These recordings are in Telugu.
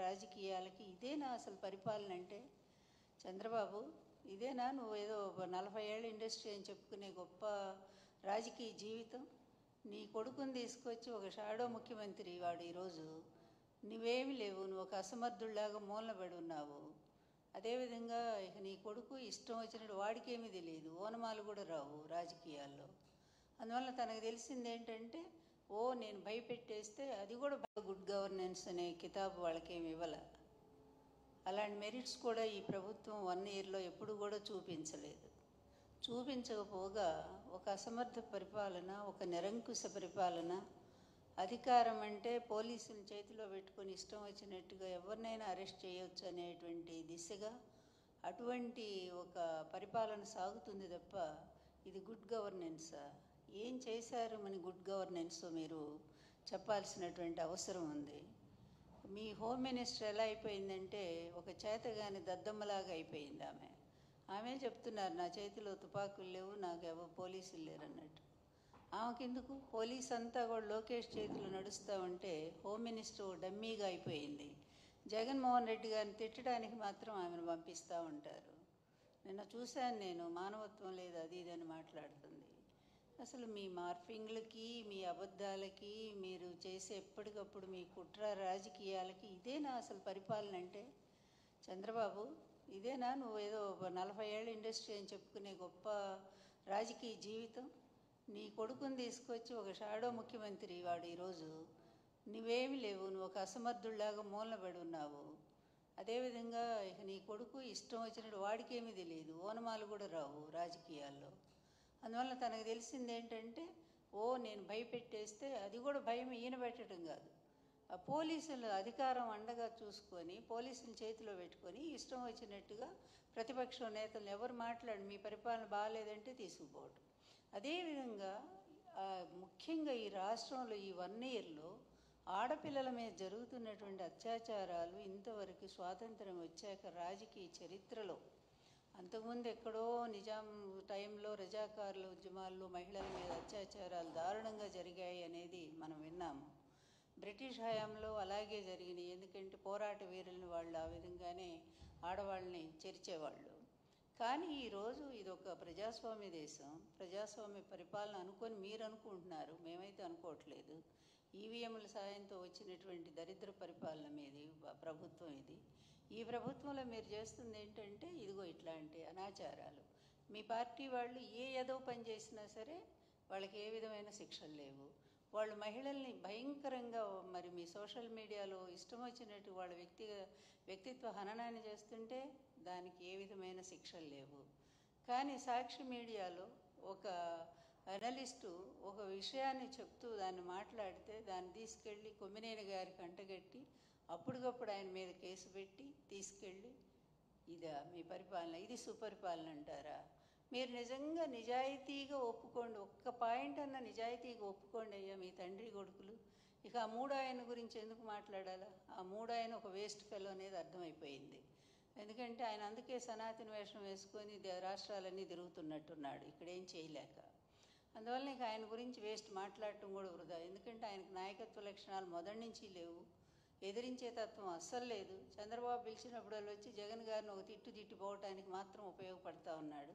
రాజకీయాలకి ఇదేనా అసలు పరిపాలన అంటే? చంద్రబాబు, ఇదేనా నువ్వు ఏదో 40 ఏళ్ళ ఇండస్ట్రీ అని చెప్పుకునే గొప్ప రాజకీయ జీవితం? నీ కొడుకుని తీసుకొచ్చి ఒక షాడో ముఖ్యమంత్రి వాడు ఈరోజు. నువ్వేమి లేవు, నువ్వు ఒక అసమర్థుల్లాగా మూలన పడి ఉన్నావు. అదేవిధంగా ఇక నీ కొడుకు ఇష్టం వచ్చినట్టు, వాడికేమీ తెలియదు, ఓనమాలు కూడా రావు రాజకీయాల్లో. అందువల్ల తనకు తెలిసింది ఏంటంటే, నేను భయపెట్టేస్తే అది కూడా గుడ్ గవర్నెన్స్ అనే కితాబు వాళ్ళకేమి ఇవ్వాల. అలాంటి మెరిట్స్ కూడా ఈ ప్రభుత్వం 1 ఇయర్లో ఎప్పుడు కూడా చూపించలేదు. చూపించకపోగా ఒక అసమర్థ పరిపాలన, ఒక నిరంకుశ పరిపాలన, అధికారం అంటే పోలీసుల చేతిలో పెట్టుకొని ఇష్టం వచ్చినట్టుగా ఎవరినైనా అరెస్ట్ చేయొచ్చు అనేటువంటి దిశగా అటువంటి ఒక పరిపాలన సాగుతుంది తప్ప ఇది గుడ్ గవర్నెన్సా? ఏం చేశారు మన గుడ్ గవర్నెన్స్ మీరు చెప్పాల్సినటువంటి అవసరం ఉంది. మీ హోమ్ మినిస్టర్ ఎలా అయిపోయిందంటే ఒక చేతగాని దద్దమ్మలాగా అయిపోయింది ఆమె చెప్తున్నారు, నా చేతిలో తుపాకులు లేవు, నాకు ఎవరు పోలీసులు లేరు అన్నట్టు. ఆమెకెందుకు? పోలీస్ అంతా కూడా లోకేష్ చేతిలో నడుస్తూ ఉంటే హోమ్ మినిస్టర్ డమ్మీగా అయిపోయింది. జగన్మోహన్ రెడ్డి గారిని తిట్టడానికి మాత్రం ఆమెను పంపిస్తూ ఉంటారు. నిన్న చూశాను నేను, మానవత్వం లేదు అది ఇది అని మాట్లాడుతుంది. అసలు మీ మార్ఫింగ్లకి, మీ అబద్ధాలకి, మీరు చేసే ఎప్పటికప్పుడు మీ కుట్ర రాజకీయాలకి ఇదేనా అసలు పరిపాలన అంటే? చంద్రబాబు, ఇదేనా నువ్వు ఏదో 40 ఏళ్ళ ఇండస్ట్రీ అని చెప్పుకునే గొప్ప రాజకీయ జీవితం? నీ కొడుకుని తీసుకొచ్చి ఒక షాడో ముఖ్యమంత్రి వాడు ఈరోజు. నువ్వేమి లేవు, నువ్వు ఒక అసమర్థుల్లాగా మూలన పడి ఉన్నావు. అదేవిధంగా ఇక నీ కొడుకు ఇష్టం వచ్చినట్టు, వాడికేమీ తెలియదు, ఓనమాలు కూడా రావు రాజకీయాల్లో. అందువల్ల తనకు తెలిసింది ఏంటంటే, నేను భయపెట్టేస్తే అది కూడా భయం ఈయన పెట్టడం కాదు, ఆ పోలీసులు అధికారం అండగా చూసుకొని పోలీసుల చేతిలో పెట్టుకొని ఇష్టం వచ్చినట్టుగా ప్రతిపక్ష నేతలు ఎవరు మాట్లాడి మీ పరిపాలన బాగాలేదంటే తీసుకుపోవటం. అదేవిధంగా ముఖ్యంగా ఈ రాష్ట్రంలో ఈ 1 ఇయర్లో ఆడపిల్లల మీద జరుగుతున్నటువంటి అత్యాచారాలు ఇంతవరకు స్వాతంత్రం వచ్చాక రాజకీయ చరిత్రలో, అంతకుముందు ఎక్కడో నిజాం టైంలో రజాకారుల ఉద్యమాల్లో మహిళల మీద అత్యాచారాలు దారుణంగా జరిగాయి అనేది మనం విన్నాము. బ్రిటిష్ హయాంలో అలాగే జరిగినాయి. ఎందుకంటే పోరాట వీరులను వాళ్ళు ఆ విధంగానే ఆడవాళ్ళని చేర్చేవాళ్ళు. కానీ ఈరోజు ఇది ఒక ప్రజాస్వామ్య దేశం, ప్రజాస్వామ్య పరిపాలన అనుకొని మీరు అనుకుంటున్నారు, మేమైతే అనుకోవట్లేదు. ఈవీఎంల సాయంతో వచ్చినటువంటి దరిద్ర పరిపాలన మీది ప్రభుత్వం ఇది. ఈ ప్రభుత్వంలో మీరు చేస్తుంది ఏంటంటే ఇదిగో ఇట్లాంటి అనాచారాలు. మీ పార్టీ వాళ్ళు ఏదో పని చేసినా సరే వాళ్ళకి ఏ విధమైన శిక్షలు లేవు. వాళ్ళు మహిళల్ని భయంకరంగా మరి మీ సోషల్ మీడియాలో ఇష్టం వచ్చినట్టు వాళ్ళ వ్యక్తిత్వ హననాన్ని చేస్తుంటే దానికి ఏ విధమైన శిక్షలు లేవు. కానీ సాక్షి మీడియాలో ఒక అనలిస్టు ఒక విషయాన్ని చెప్తూ దాన్ని మాట్లాడితే దాన్ని తీసుకెళ్ళి కొమ్మినేని గారికి అంటగట్టి అప్పటికప్పుడు ఆయన మీద కేసు పెట్టి తీసుకెళ్ళి, ఇదా మీ పరిపాలన? ఇది సుపరిపాలన అంటారా? మీరు నిజంగా నిజాయితీగా ఒప్పుకోండి, ఒక్క పాయింట్ అన్న నిజాయితీగా ఒప్పుకోండి అయ్యా మీ తండ్రి కొడుకులు. ఇక ఆ 3 ఆయన గురించి ఎందుకు మాట్లాడాలా? ఆ 3 ఆయన ఒక వేస్ట్ ఫెలో అనేది అర్థమైపోయింది. ఎందుకంటే ఆయన అందుకే సనాతన వేషం వేసుకొని రాష్ట్రాలన్నీ తిరుగుతున్నట్టున్నాడు ఇక్కడేం చేయలేక. అందువల్ల ఇక ఆయన గురించి వేస్ట్ మాట్లాడటం కూడా వృధా. ఎందుకంటే ఆయనకు నాయకత్వ లక్షణాలు మొదటి నుంచి లేవు, ఎదిరించే తత్వం అస్సలు లేదు. చంద్రబాబు పిలిచినప్పుడు వాళ్ళు వచ్చి జగన్ గారిని ఒక తిట్టిపోవటానికి మాత్రం ఉపయోగపడతా ఉన్నాడు.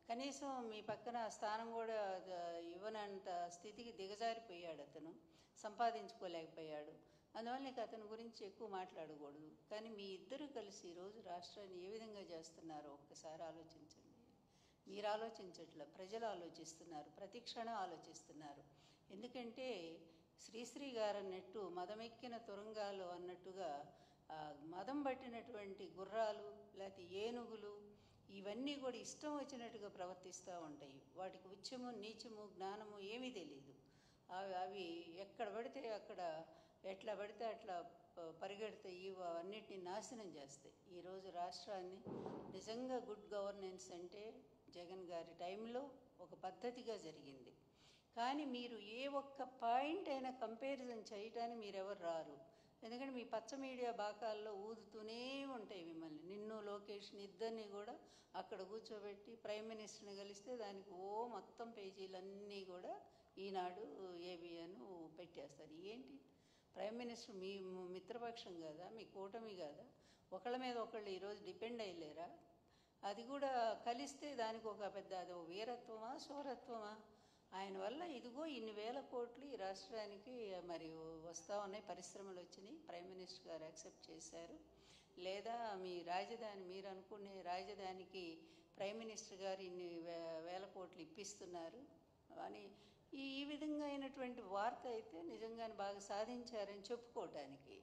కనీసం మీ పక్కన స్థానం కూడా ఇవ్వనంత స్థితికి దిగజారిపోయాడు, అతను సంపాదించుకోలేకపోయాడు. అందువల్ల ఇక అతని గురించి ఎక్కువ మాట్లాడకూడదు. కానీ మీ ఇద్దరు కలిసి ఈరోజు రాష్ట్రాన్ని ఏ విధంగా చేస్తున్నారో ఒక్కసారి ఆలోచించండి. మీరు ఆలోచించట్ల, ప్రజలు ఆలోచిస్తున్నారు, ప్రతి క్షణం ఆలోచిస్తున్నారు. ఎందుకంటే శ్రీశ్రీ గారు అన్నట్టు మదమెక్కిన తురంగాలు అన్నట్టుగా మదం పట్టినటువంటి గుర్రాలు లేకపోతే ఏనుగులు ఇవన్నీ కూడా ఇష్టం వచ్చినట్టుగా ప్రవర్తిస్తూ ఉంటాయి. వాటికి ఉచ్చము నీచము జ్ఞానము ఏమీ తెలియదు. అవి ఎక్కడ పడితే అక్కడ ఎట్లా పడితే అట్లా పరిగెడతాయి, అన్నిటినీ నాశనం చేస్తాయి. ఈరోజు రాష్ట్రాన్ని నిజంగా గుడ్ గవర్నెన్స్ అంటే జగన్ గారి టైంలో ఒక పద్ధతిగా జరిగింది. కానీ మీరు ఏ ఒక్క పాయింట్ అయినా కంపారిజన్ చేయటానికి మీరెవరు రారు. ఎందుకంటే మీ పచ్చ మీడియా బాకాల్లో ఊదుతూనే ఉంటాయి మిమ్మల్ని. నిన్ను లోకేష్ని ఇద్దరిని కూడా అక్కడ కూర్చోబెట్టి ప్రైమ్ మినిస్టర్ని కలిస్తే దానికి మొత్తం పేజీలన్నీ కూడా ఈనాడు ఏబిఎన్ పెట్టేస్తారు. ఏంటి ప్రైమ్ మినిస్టర్ మీ మిత్రపక్షం కాదా, మీ కూటమి కాదా? ఒకళ్ళ మీద ఒకళ్ళు ఈరోజు డిపెండ్ అయ్యలేరా? అది కూడా కలిస్తే దానికి ఒక పెద్ద అది వీరత్వమా శూరత్వమా? ఆయన వల్ల ఇదిగో ఇన్ని వేల కోట్లు ఈ రాష్ట్రానికి మరి వస్తూ ఉన్నాయి, పరిశ్రమలు వచ్చినాయి, ప్రైమ్ మినిస్టర్ గారు యాక్సెప్ట్ చేశారు. లేదా మీ రాజధాని, మీరు అనుకునే రాజధానికి ప్రైమ్ మినిస్టర్ గారు ఇన్ని వేల కోట్లు ఇప్పిస్తున్నారు అని ఈ విధంగా అయినటువంటి వార్త అయితే నిజంగానే బాగా సాధించారని చెప్పుకోవటానికి.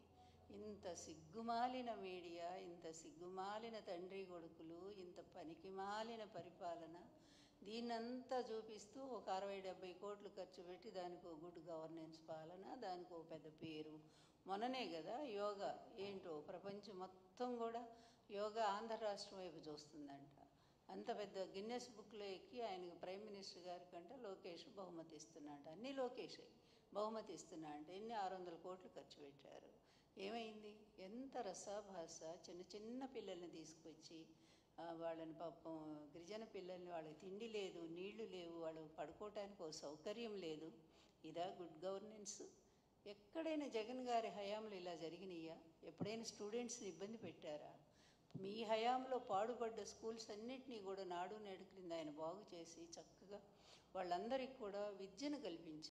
ఇంత సిగ్గుమాలిన మీడియా, ఇంత సిగ్గుమాలిన తండ్రి కొడుకులు, ఇంత పనికిమాలిన పరిపాలన, దీన్నంతా చూపిస్తూ ఒక 60-70 కోట్లు ఖర్చు పెట్టి దానికి గుడ్ గవర్నెన్స్ పాలన, దానికి ఒక పెద్ద పేరు. మొన్ననే కదా యోగా ఏంటో ప్రపంచం మొత్తం కూడా యోగా ఆంధ్ర రాష్ట్రం వైపు చూస్తుందంట. అంత పెద్ద గిన్నెస్ బుక్లో ఎక్కి ఆయనకు ప్రైమ్ మినిస్టర్ గారి కంటే లోకేష్ బహుమతి ఇస్తున్నాడు. అన్నీ లోకేషే బహుమతి ఇస్తున్నా అంటే ఎన్ని 600 కోట్లు ఖర్చు పెట్టారు. ఏమైంది? ఎంత రసాభాస. చిన్న చిన్న పిల్లల్ని తీసుకొచ్చి వాళ్ళని పాపం గిరిజన పిల్లల్ని, వాళ్ళకి తిండి లేదు, నీళ్లు లేవు, వాళ్ళు పడుకోవటానికి ఒక సౌకర్యం లేదు. ఇదా గుడ్ గవర్నెన్స్? ఎక్కడైనా జగన్ గారి హయాంలో ఇలా జరిగినాయా? ఎప్పుడైనా స్టూడెంట్స్ని ఇబ్బంది పెట్టారా? మీ హయాంలో పాడుపడ్డ స్కూల్స్ అన్నింటినీ కూడా నాడు నేడు క్రింద ఆయన బాగు చేసి చక్కగా వాళ్ళందరికీ కూడా విద్యను కల్పించారు.